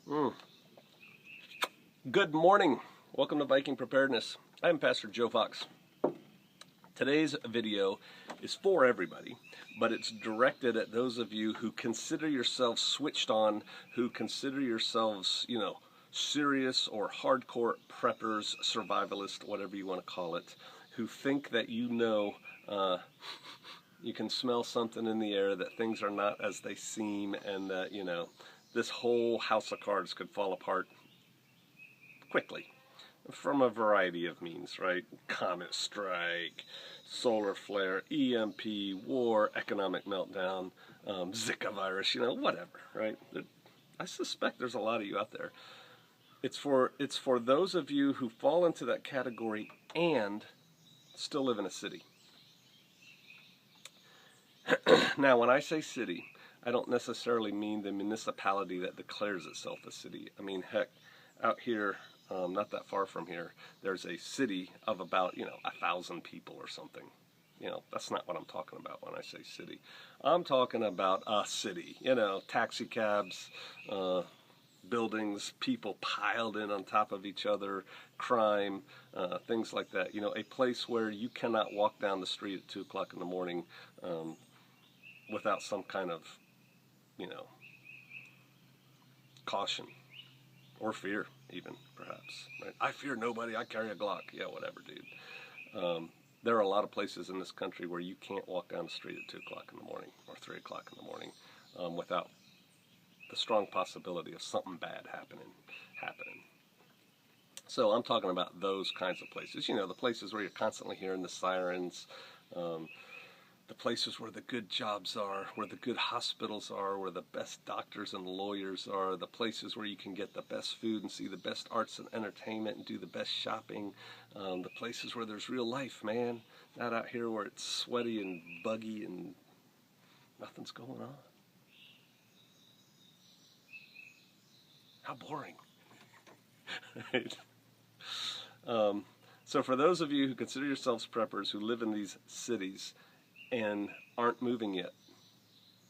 Mm. Good morning. Welcome to Viking Preparedness. I'm Pastor Joe Fox. Today's video is for everybody, but it's directed at those of you who consider yourselves switched on, who consider yourselves, serious or hardcore preppers, survivalists, whatever you want to call it, who think that you can smell something in the air, that things are not as they seem, and that, this whole house of cards could fall apart quickly from a variety of means, right? Comet strike, solar flare, EMP, war, economic meltdown, Zika virus, whatever, right? I suspect there's a lot of you out there. It's for those of you who fall into that category and still live in a city. Now, when I say city, I don't necessarily mean the municipality that declares itself a city. I mean, heck, out here, not that far from here, there's a city of about, 1,000 people or something. That's not what I'm talking about when I say city. I'm talking about a city, taxi cabs, buildings, people piled in on top of each other, crime, things like that. A place where you cannot walk down the street at 2 o'clock in the morning without some kind of, caution or fear, even, perhaps. Right? I fear nobody. I carry a Glock. Yeah, whatever, dude. There are a lot of places in this country where you can't walk down the street at 2 o'clock in the morning or 3 o'clock in the morning without the strong possibility of something bad happening. So I'm talking about those kinds of places. The places where you're constantly hearing the sirens, the places where the good jobs are, where the good hospitals are, where the best doctors and lawyers are, the places where you can get the best food and see the best arts and entertainment and do the best shopping, the places where there's real life, man. Not out here where it's sweaty and buggy and nothing's going on. How boring. Right? So for those of you who consider yourselves preppers, who live in these cities and aren't moving yet,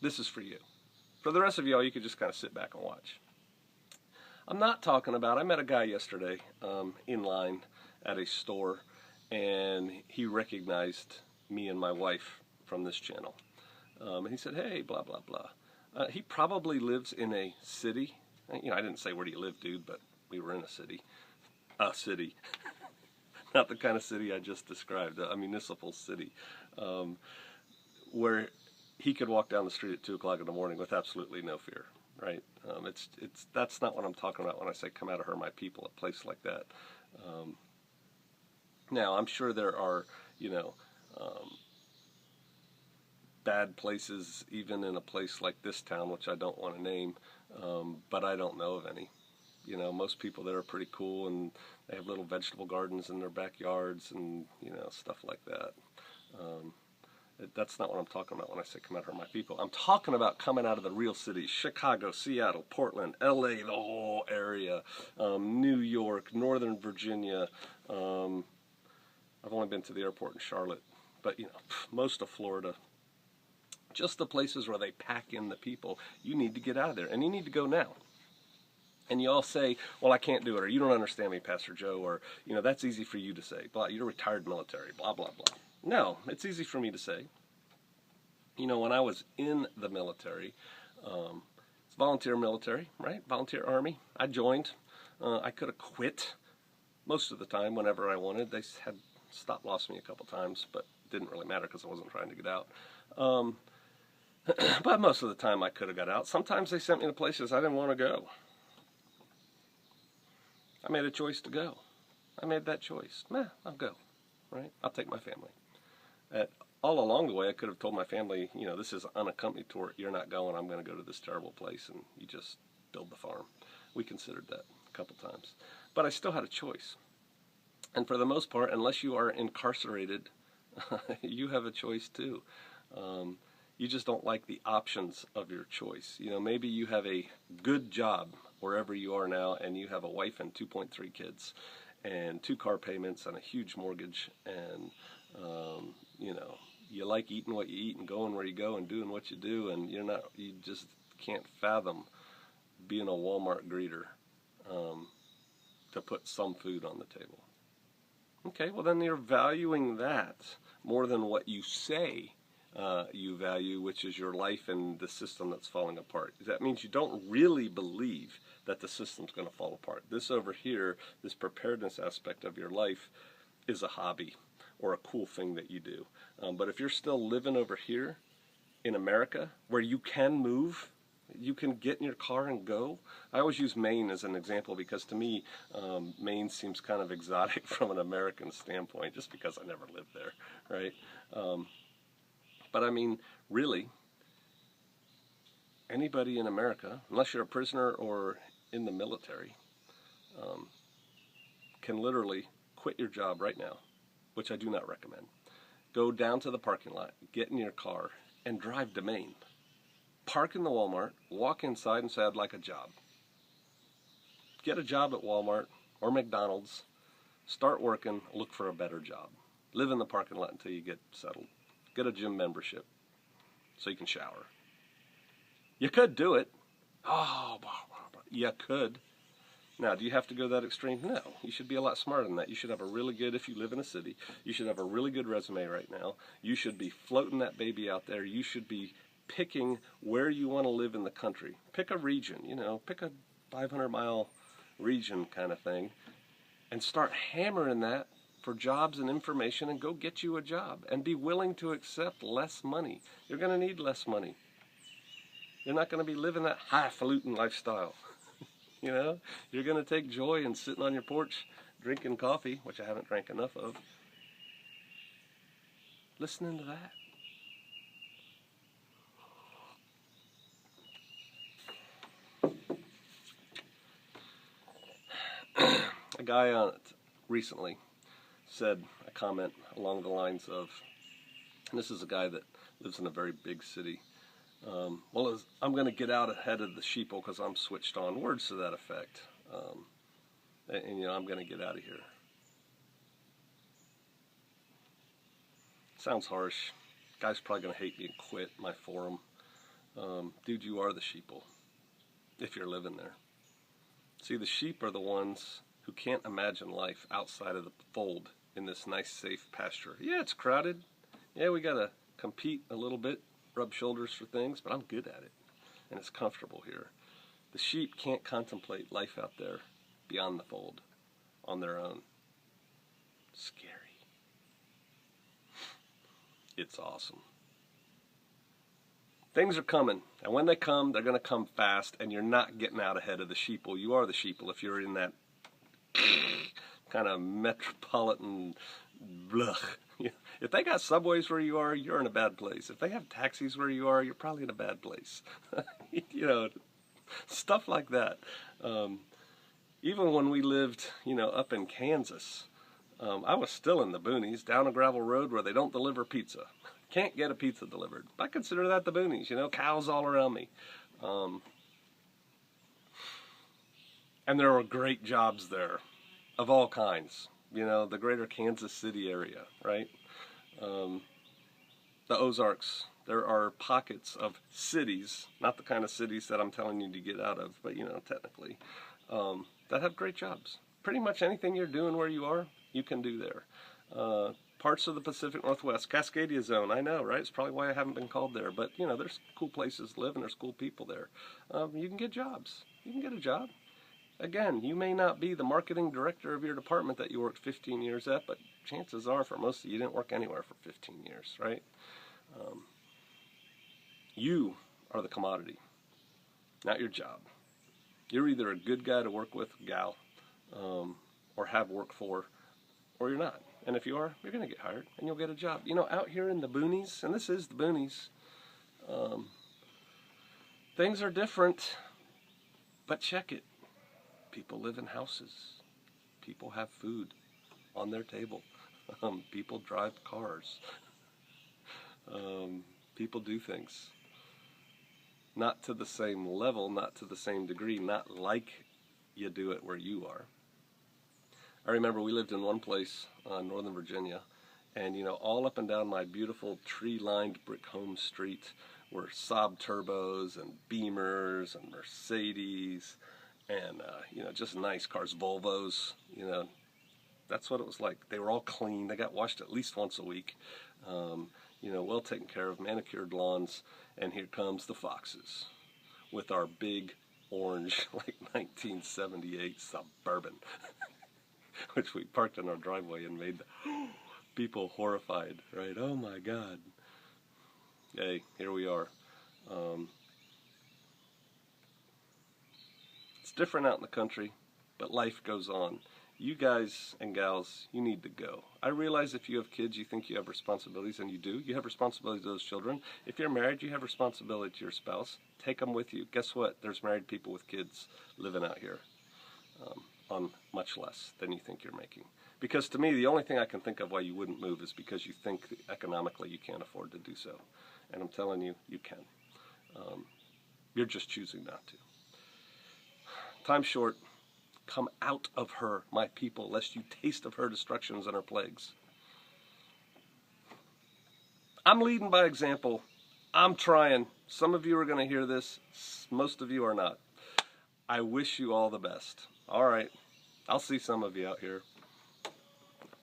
this is for you. For the rest of y'all, you could just kind of sit back and watch. I'm not talking about, I met a guy yesterday in line at a store, and he recognized me and my wife from this channel. And he said, hey, blah, blah, blah. He probably lives in a city. I didn't say, where do you live, dude, but we were in a city. A city. Not the kind of city I just described, a municipal city, where he could walk down the street at 2 o'clock in the morning with absolutely no fear, right? That's not what I'm talking about when I say come out of her, my people, a place like that. Now, I'm sure there are, bad places even in a place like this town, which I don't want to name, but I don't know of any. Most people there are pretty cool, and they have little vegetable gardens in their backyards and, stuff like that. That's not what I'm talking about when I say come out of my people. I'm talking about coming out of the real cities: Chicago, Seattle, Portland, LA, the whole area, New York, Northern Virginia. I've only been to the airport in Charlotte, but, most of Florida. Just the places where they pack in the people. You need to get out of there, and you need to go now. And you all say, well, I can't do it, or you don't understand me, Pastor Joe, or, that's easy for you to say. Blah, you're retired military, blah, blah, blah. No, it's easy for me to say. When I was in the military, it's volunteer military, right? Volunteer Army. I joined. I could have quit most of the time whenever I wanted. They had stop-lossed me a couple times, but it didn't really matter because I wasn't trying to get out. But most of the time I could have got out. Sometimes they sent me to places I didn't want to go. I made a choice to go. I made that choice. I'll go, right? I'll take my family. All along the way, I could have told my family, this is an unaccompanied tour. You're not going. I'm going to go to this terrible place, and you just build the farm. We considered that a couple times. But I still had a choice. And for the most part, unless you are incarcerated, you have a choice too. You just don't like the options of your choice. Maybe you have a good job wherever you are now, and you have a wife and 2.3 kids, and 2 car payments and a huge mortgage, and you like eating what you eat and going where you go and doing what you do, and you just can't fathom being a Walmart greeter to put some food on the table. Okay, well then you're valuing that more than what you say you value, which is your life and the system that's falling apart. That means you don't really believe that the system's going to fall apart. This over here, this preparedness aspect of your life, is a hobby or a cool thing that you do. But if you're still living over here in America, where you can move, you can get in your car and go. I always use Maine as an example because to me, Maine seems kind of exotic from an American standpoint, just because I never lived there, right? But I mean, really, anybody in America, unless you're a prisoner or in the military, can literally quit your job right now, which I do not recommend. Go down to the parking lot, get in your car, and drive to Maine. Park in the Walmart, walk inside and say, I'd like a job. Get a job at Walmart or McDonald's, start working, look for a better job. Live in the parking lot until you get settled. Get a gym membership so you can shower. You could do it. Oh, you could. Now, do you have to go that extreme? No. You should be a lot smarter than that. You should have a really good, if you live in a city, you should have a really good resume right now. You should be floating that baby out there. You should be picking where you want to live in the country. Pick a region, pick a 500-mile region kind of thing, and start hammering that for jobs and information, and go get you a job and be willing to accept less money. You're going to need less money. You're not going to be living that highfalutin lifestyle. You're going to take joy in sitting on your porch drinking coffee, which I haven't drank enough of, listening to that. A guy on it recently said a comment along the lines of, and this is a guy that lives in a very big city, I'm going to get out ahead of the sheeple because I'm switched on. Words to that effect. I'm going to get out of here. Sounds harsh. Guy's probably going to hate me and quit my forum. Dude, you are the sheeple if you're living there. See, the sheep are the ones who can't imagine life outside of the fold in this nice, safe pasture. Yeah, it's crowded. Yeah, we got to compete a little bit, rub shoulders for things, but I'm good at it, and it's comfortable here. The sheep can't contemplate life out there beyond the fold on their own. Scary. It's awesome. Things are coming, and when they come, they're going to come fast, and you're not getting out ahead of the sheeple. You are the sheeple if you're in that kind of metropolitan blah. If they got subways where you are, you're in a bad place. If they have taxis where you are, you're probably in a bad place. Stuff like that. Even when we lived, up in Kansas, I was still in the boonies, down a gravel road where they don't deliver pizza. Can't get a pizza delivered. I consider that the boonies, cows all around me. And there were great jobs there of all kinds. The greater Kansas City area, right? The Ozarks, there are pockets of cities, not the kind of cities that I'm telling you to get out of, but, technically, that have great jobs. Pretty much anything you're doing where you are, you can do there. Parts of the Pacific Northwest, Cascadia Zone, I know, right? It's probably why I haven't been called there, but, there's cool places to live and there's cool people there. You can get jobs. You can get a job. Again, you may not be the marketing director of your department that you worked 15 years at, but chances are for most of you didn't work anywhere for 15 years, right? You are the commodity, not your job. You're either a good guy to work with, gal, or have work for, or you're not. And if you are, you're going to get hired, and you'll get a job. Out here in the boonies, and this is the boonies, things are different, but check it. People live in houses. People have food on their table. People drive cars. People do things. Not to the same level, not to the same degree, not like you do it where you are. I remember we lived in one place, Northern Virginia, and all up and down my beautiful tree-lined brick home street were Saab turbos and Beamers and Mercedes and, you know, just nice cars, Volvos, you know. That's what it was like. They were all clean. They got washed at least once a week. You know, well taken care of, manicured lawns. And here comes the Foxes with our big orange, like 1978 Suburban, which we parked in our driveway and made people horrified, right? Oh my God. Hey, here we are. It's different out in the country, but life goes on. You guys and gals, you need to go. I realize if you have kids, you think you have responsibilities, and you do. You have responsibilities to those children. If you're married, you have responsibility to your spouse. Take them with you. Guess what? There's married people with kids living out here on much less than you think you're making. Because to me, the only thing I can think of why you wouldn't move is because you think economically you can't afford to do so. And I'm telling you, you can. You're just choosing not to. Time's short. Come out of her, my people, lest you taste of her destructions and her plagues. I'm leading by example. I'm trying. Some of you are going to hear this. Most of you are not. I wish you all the best. All right. I'll see some of you out here.